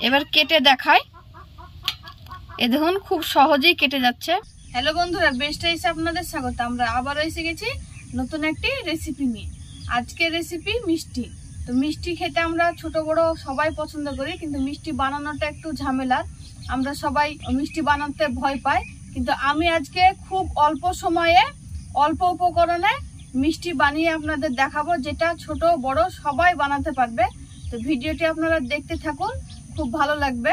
এবার কেটে দেখাই। এই দেখুন খুব সহজেই কেটে যাচ্ছে। হ্যালো বন্ধুরা, বেস্ট রাইসে আপনাদের স্বাগত। আমরা আবার এসে গেছি নতুন একটি রেসিপি নিয়ে। আজকের রেসিপি মিষ্টি। তো মিষ্টি খেতে আমরা ছোট বড় সবাই পছন্দ করি, কিন্তু মিষ্টি বানানোটা একটু ঝামেলার। আমরা সবাই মিষ্টি বানাতে ভয় পাই, কিন্তু আমি আজকে খুব অল্প সময়ে অল্প উপকরণে মিষ্টি বানিয়ে আপনাদের দেখাবো, যেটা ছোট বড় সবাই বানাতে পারবে। তো ভিডিওটি আপনারা দেখতে থাকুন, খুব ভালো লাগবে।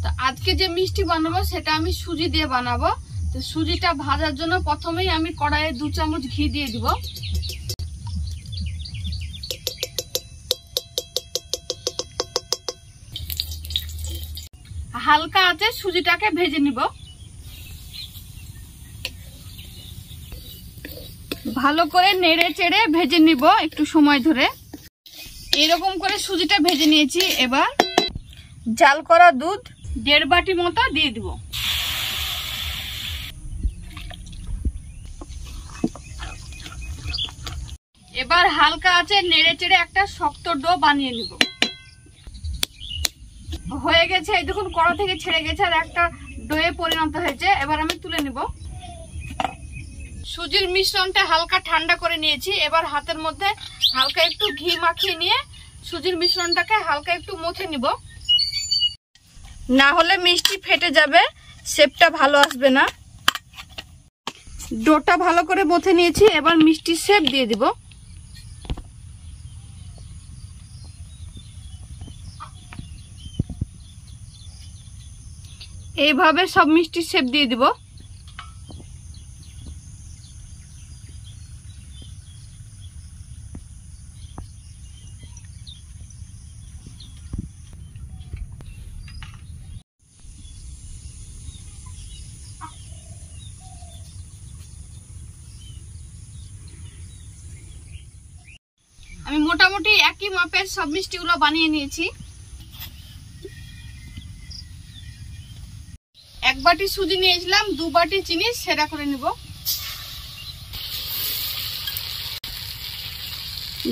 তো আজকে যে মিষ্টি বানাবো সেটা আমি সুজি দিয়ে বানাবো। তো সুজিটা ভাজার জন্য প্রথমেই আমি কড়াইয়ে 2 চামচ ঘি দিয়ে দিব। হালকা আছে সুজিটাকে ভেজে নিব। ভালো করে নেড়ে চেড়ে ভেজে নিব একটু সময় ধরে। এরকম করে সুজিটা ভেজে নিয়েছি। এবার জাল করা দুধ 1.5 বাটি মতো দিয়ে দিব। এবার হালকা আছে নেড়ে চেড়ে একটা শক্ত ডো বানিয়ে নিব। হয়ে গেছে, এই দেখুন কড়া থেকে ছেড়ে গেছে আর একটা ডোয়ে পরিণত হয়েছে। এবার আমি তুলে নিব। সুজির মিশ্রণটা হালকা ঠান্ডা করে নিয়েছি। এবার হাতের মধ্যে হালকা একটু ঘি মাখিয়ে নিয়ে সুজির মিশ্রণটাকে হালকা একটু মুথে নিব, না হলে মিষ্টি ফেটে যাবে, শেপটা ভালো আসবে না। ডোটা ভালো করে মুথে নিয়েছি। এবার মিষ্টির শেপ দিয়ে দিব। এইভাবে সব মিষ্টির শেপ দিয়ে দিব। আমি মোটামুটি একই মাপের সব মিষ্টিগুলো বানিয়ে নিয়েছি। 1 বাটি সুজি নিয়েছিলাম, 2 বাটি চিনি সেরা করে নিব।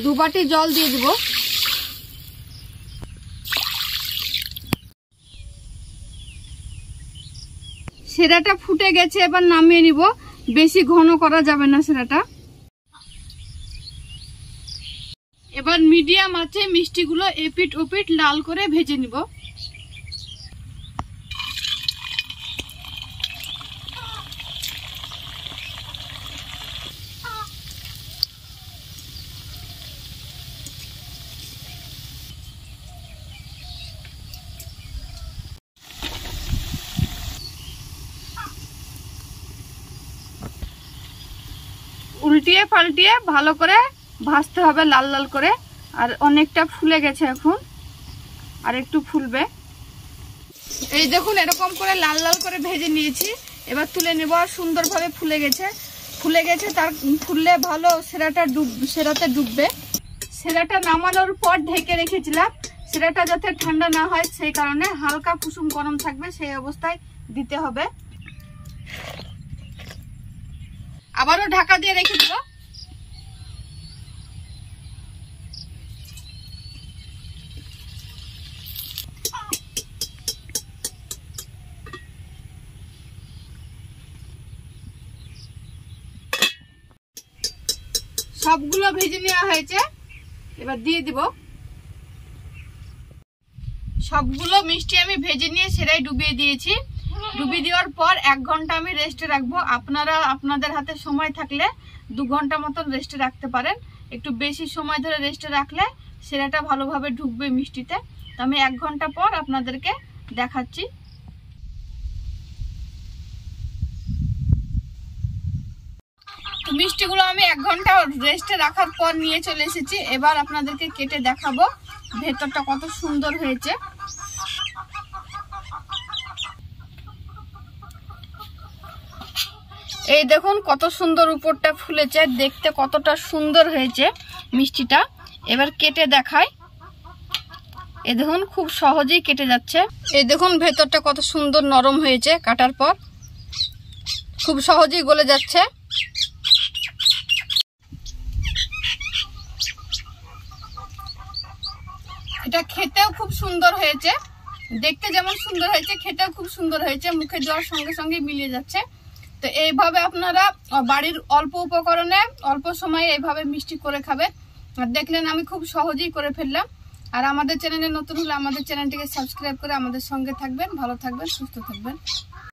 2 বাটি জল দিয়ে দিব। সেরাটা ফুটে গেছে, এবার নামিয়ে নিব। বেশি ঘন করা যাবে না সেরাটা। এবার মিডিয়াম আঁচে মিষ্টিগুলো এপিট ওপিট লাল করে ভেজে নিব। উল্টিয়ে পাল্টিয়ে ভালো করে ভাজতে হবে লাল লাল করে। আর অনেকটা ফুলে গেছে, এখন আর একটু ফুলবে। এই দেখুন এরকম করে লাল লাল করে ভেজে নিয়েছি। এবার তুলে নেব। আর সুন্দরভাবে ফুলে গেছে। তার ফুললে ভালো সেরাতে ডুববে। সেরাটা নামানোর পর ঢেকে রেখেছিলাম। সেরাটা যাতে ঠান্ডা না হয় সেই কারণে হালকা কুসুম গরম থাকবে সেই অবস্থায় দিতে হবে। আবারও ঢাকা দিয়ে রেখে দেব। সবগুলো ভেজে নেওয়া হয়েছে। এবার দিয়ে দিব। সবগুলো মিষ্টি আমি ভেজে নিয়ে সেরাই ডুবিয়ে দিয়েছি। ডুবিয়ে দেওয়ার পর 1 ঘন্টা আমি রেস্টে রাখবো। আপনারা আপনাদের হাতে সময় থাকলে 2 ঘন্টা মতন রেস্টে রাখতে পারেন। একটু বেশি সময় ধরে রেস্টে রাখলে সেরাটা ভালোভাবে ঢুকবে মিষ্টিতে। তো আমি 1 ঘন্টা পর আপনাদেরকে দেখাচ্ছি। তো মিষ্টিগুলো আমি 1 ঘন্টা রেস্টে রাখার পর নিয়ে চলে এসেছি। এবার আপনাদেরকে কেটে দেখাবো ভেতরটা কত সুন্দর হয়েছে। এই দেখুন কত সুন্দর উপরটা ফুলেছে, দেখতে কতটা সুন্দর হয়েছে মিষ্টিটা। এবার কেটে দেখাই। এই দেখুন খুব সহজেই কেটে যাচ্ছে। এই দেখুন ভেতরটা কত সুন্দর নরম হয়েছে, কাটার পর খুব সহজেই গলে যাচ্ছে। এটা খেতেও খুব সুন্দর হয়েছে, দেখতে যেমন সুন্দর হয়েছে খেতেও খুব সুন্দর হয়েছে, মুখে দেওয়ার সঙ্গে সঙ্গে মিলিয়ে যাচ্ছে। তো এইভাবে আপনারা বাড়ির অল্প উপকরণে অল্প সময়ে এইভাবে মিষ্টি করে খাবেন। আর দেখলেন আমি খুব সহজেই করে ফেললাম। আর আমাদের চ্যানেলে নতুন হলে আমাদের চ্যানেলটিকে সাবস্ক্রাইব করে আমাদের সঙ্গে থাকবেন। ভালো থাকবেন, সুস্থ থাকবেন।